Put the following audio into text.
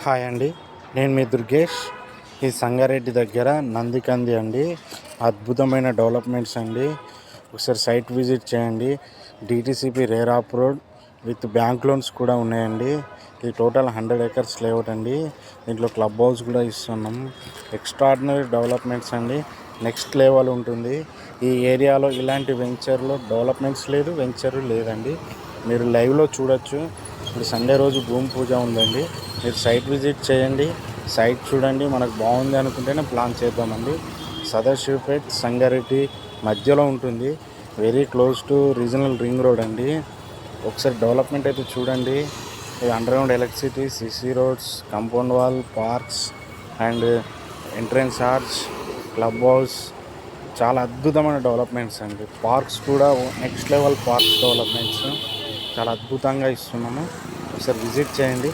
Hi అండి, నేను మీ దుర్గేష్. ఈ సంగారెడ్డి దగ్గర నందికంది అండి. అద్భుతమైన డెవలప్మెంట్స్ అండి. ఒకసారి సైట్ విజిట్ చేయండి. డిటీసీపీ రేరాప్ రోడ్ విత్ బ్యాంక్ లోన్స్ కూడా ఉన్నాయండి. ఇది టోటల్ 100 acres లేఅవుట్ అండి. దీంట్లో క్లబ్ హౌస్ కూడా ఇస్తున్నాం. ఎక్స్ట్రాడినరీ డెవలప్మెంట్స్ అండి. నెక్స్ట్ లెవెల్ ఉంటుంది. ఈ ఏరియాలో ఇలాంటి వెంచర్లో డెవలప్మెంట్స్ లేదు, వెంచర్ లేదండి. మీరు లైవ్లో చూడొచ్చు. ఇప్పుడు సండే రోజు భూమి పూజ ఉందండి. మీరు సైట్ విజిట్ చేయండి, సైట్ చూడండి. మనకు బాగుంది అనుకుంటేనే ప్లాన్ చేద్దామండి. సదాశివపేట్ సంగారెడ్డి మధ్యలో ఉంటుంది. Very close to regional ring road అండి. ఒకసారి డెవలప్మెంట్ అయితే చూడండి. Underground electricity, CC roads, compound wall, parks and entrance arch, club house, చాలా అద్భుతమైన డెవలప్మెంట్స్ అండి. పార్క్స్ కూడా నెక్స్ట్ లెవెల్ పార్క్స్ డెవలప్మెంట్స్ చాలా అద్భుతంగా ఇస్తున్నాము. ఒకసారి విజిట్ చేయండి.